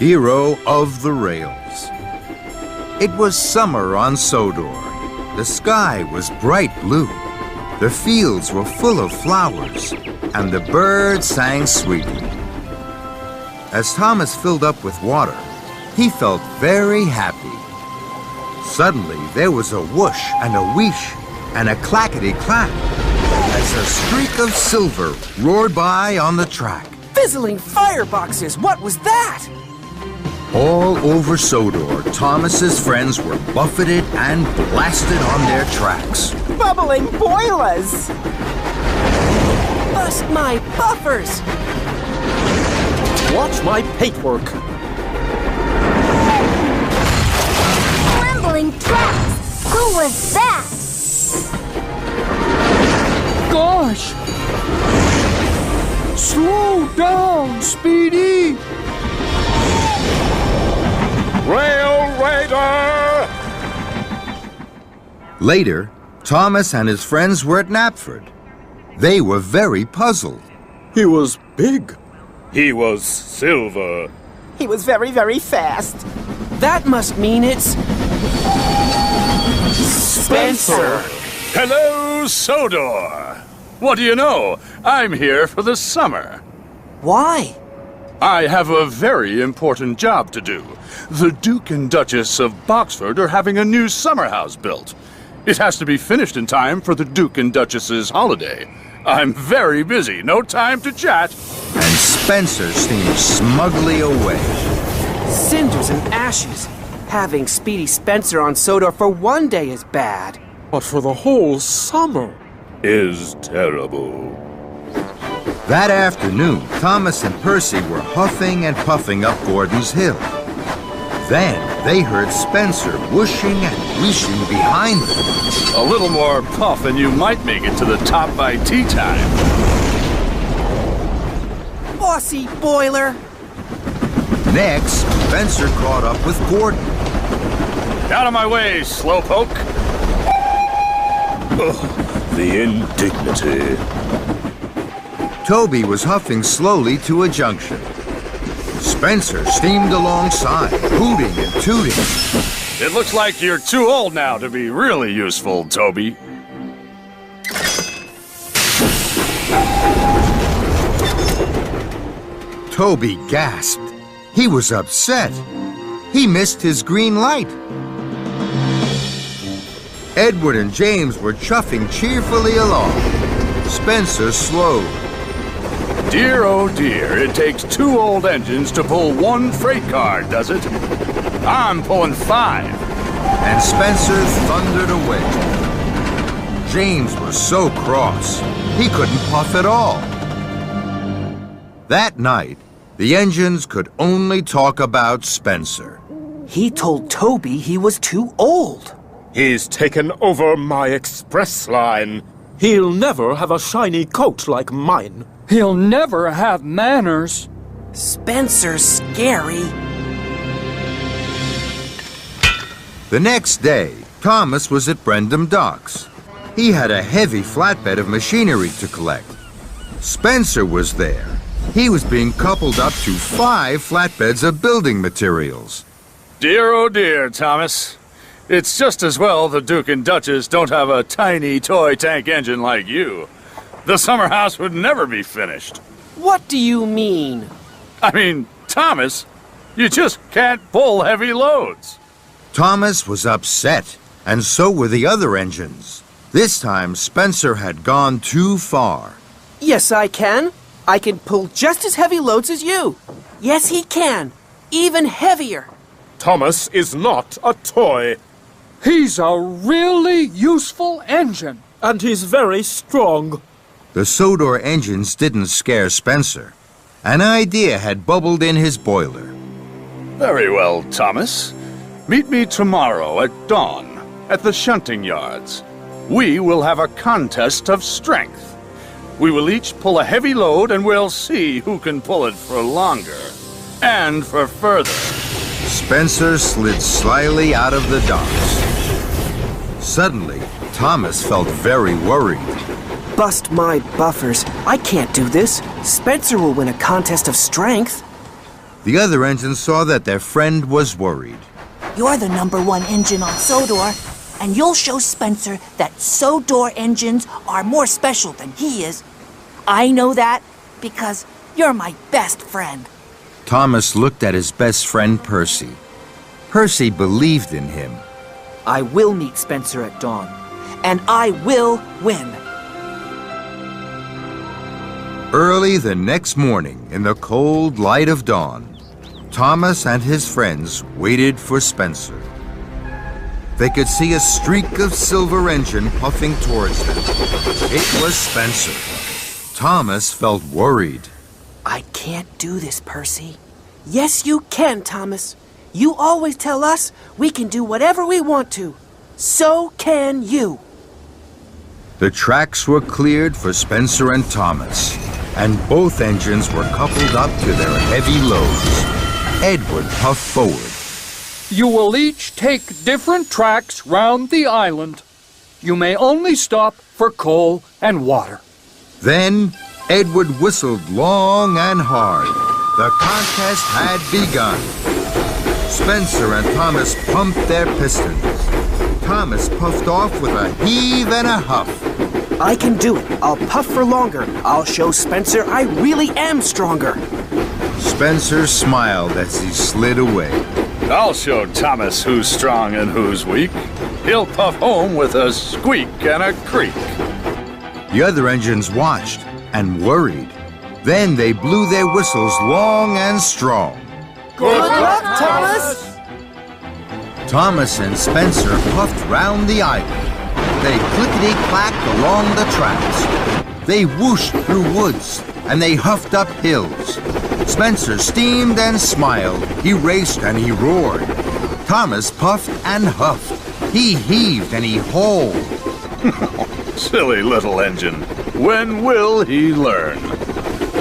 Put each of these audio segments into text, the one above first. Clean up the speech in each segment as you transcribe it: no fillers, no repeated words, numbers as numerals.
hero of the rails. It was summer on Sodor. The sky was bright blue. The fields were full of flowers, and the birds sang sweetly. As Thomas filled up with water, he felt very happy. Suddenly, there was a whoosh and a wheesh and a clackety-clack as a streak of silver roared by on the track. Fizzling fireboxes! What was that? All over Sodor, Thomas's friends were buffeted and blasted on their tracks. Bubbling boilers! Bust my buffers! Watch my paintwork! Crumbling tracks! Who was that? Gosh! Slow down, Speedy! Rail Raider! Later, Thomas and his friends were at Knapford. They were very puzzled. He was big. He was silver. He was very, very fast. That must mean it's... Spencer! Hello, Sodor! What do you know? I'm here for the summer. Why? I have a very important job to do. The Duke and Duchess of Boxford are having a new summer house built. It has to be finished in time for the Duke and Duchess's holiday. I'm very busy, no time to chat. And Spencer steamed smugly away. Cinders and ashes. Having Speedy Spencer on Sodor for one day is bad. But for the whole summer Is terrible. That afternoon, Thomas and Percy were huffing and puffing up Gordon's Hill. Then they heard Spencer whooshing and wheeshing behind them. A little more puff and you might make it to the top by tea time. Bossy boiler! Next, Spencer caught up with Gordon. Out of my way, slowpoke. the indignity. Toby was huffing slowly to a junction. Spencer steamed alongside, hooting and tooting. It looks like you're too old now to be really useful, Toby. Toby gasped. He was upset. He missed his green light. Edward and James were chuffing cheerfully along. Spencer slowed. Dear, oh dear, it takes 2 old engines to pull 1 freight car, does it? I'm pulling 5. And Spencer thundered away. James was so cross, he couldn't puff at all. That night, the engines could only talk about Spencer. He told Toby he was too old. He's taken over my express line. He'll never have a shiny coat like mine. He'll never have manners. Spencer's scary. The next day, Thomas was at Brendam Docks. He had a heavy flatbed of machinery to collect. Spencer was there. He was being coupled up to 5 flatbeds of building materials. Dear, oh dear, Thomas. It's just as well the Duke and Duchess don't have a tiny toy tank engine like you. The summer house would never be finished. What do you mean? I mean, Thomas, you just can't pull heavy loads. Thomas was upset, and so were the other engines. This time, Spencer had gone too far. Yes, I can. I can pull just as heavy loads as you. Yes, he can. Even heavier. Thomas is not a toy. He's a really useful engine. And he's very strong. The Sodor engines didn't scare Spencer. An idea had bubbled in his boiler. Very well, Thomas. Meet me tomorrow at dawn at the shunting yards. We will have a contest of strength. We will each pull a heavy load and we'll see who can pull it for longer and for further. Spencer slid slyly out of the docks. Suddenly, Thomas felt very worried. Bust my buffers. I can't do this. Spencer will win a contest of strength. The other engines saw that their friend was worried. You're the #1 engine on Sodor, and you'll show Spencer that Sodor engines are more special than he is. I know that because you're my best friend. Thomas looked at his best friend, Percy. Percy believed in him. I will meet Spencer at dawn, and I will win. Early the next morning, in the cold light of dawn, Thomas and his friends waited for Spencer. They could see a streak of silver engine puffing towards them. It was Spencer. Thomas felt worried. I can't do this, Percy. Yes, you can, Thomas. You always tell us we can do whatever we want to. So can you. The tracks were cleared for Spencer and Thomas, and both engines were coupled up to their heavy loads. Edward puffed forward. You will each take different tracks round the island. You may only stop for coal and water. Then Edward whistled long and hard. The contest had begun. Spencer and Thomas pumped their pistons. Thomas puffed off with a heave and a huff. I can do it. I'll puff for longer. I'll show Spencer I really am stronger. Spencer smiled as he slid away. I'll show Thomas who's strong and who's weak. He'll puff home with a squeak and a creak. The other engines watched and worried. Then they blew their whistles long and strong. Good luck, Thomas! Thomas and Spencer puffed round the island. They clickety-clacked along the tracks. They whooshed through woods, and they huffed up hills. Spencer steamed and smiled. He raced and he roared. Thomas puffed and huffed. He heaved and he hauled. Silly little engine. When will he learn?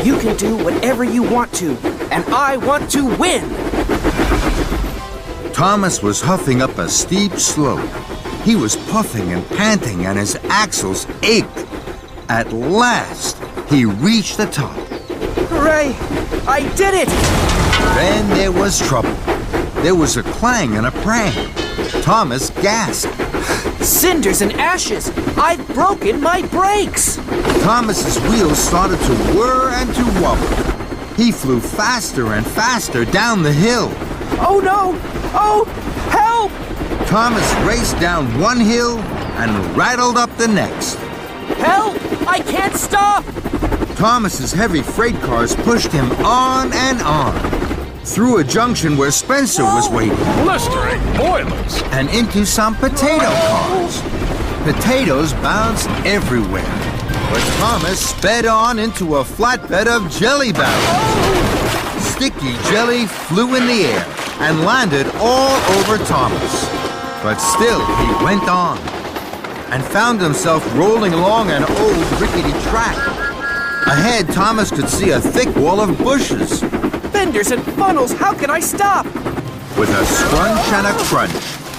You can do whatever you want to, and I want to win! Thomas was huffing up a steep slope. He was puffing and panting, and his axles ached. At last, he reached the top. Hooray! I did it! Then there was trouble. There was a clang and a prang. Thomas gasped. Cinders and ashes! I've broken my brakes! Thomas's wheels started to whir and to wobble. He flew faster and faster down the hill. Oh no! Oh, help! Thomas raced down one hill and rattled up the next. Help! I can't stop! Thomas's heavy freight cars pushed him on and on, through a junction where Spencer was waiting, Blistering boilers! and into some potato cars. Potatoes bounced everywhere, but Thomas sped on into a flatbed of jelly barrels. Sticky jelly flew in the air and landed all over Thomas. But still he went on and found himself rolling along an old rickety track. Ahead, Thomas could see a thick wall of bushes. Fenders and funnels, how can I stop? With a scrunch and a crunch,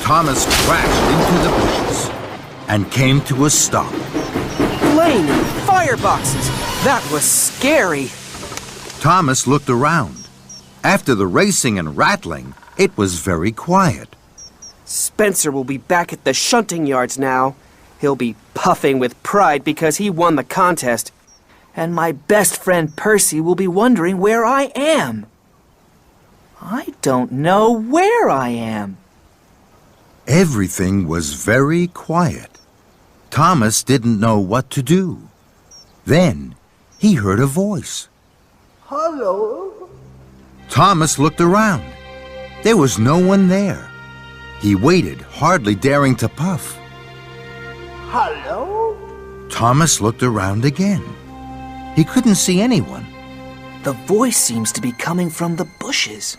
Thomas crashed into the bushes and came to a stop. Flame and fireboxes. That was scary. Thomas looked around. After the racing and rattling, it was very quiet. Spencer will be back at the shunting yards now. He'll be puffing with pride because he won the contest. And my best friend Percy will be wondering where I am. I don't know where I am. Everything was very quiet. Thomas didn't know what to do. Then he heard a voice. Hello? Thomas looked around. There was no one there. He waited, hardly daring to puff. Hello? Thomas looked around again. He couldn't see anyone. The voice seems to be coming from the bushes.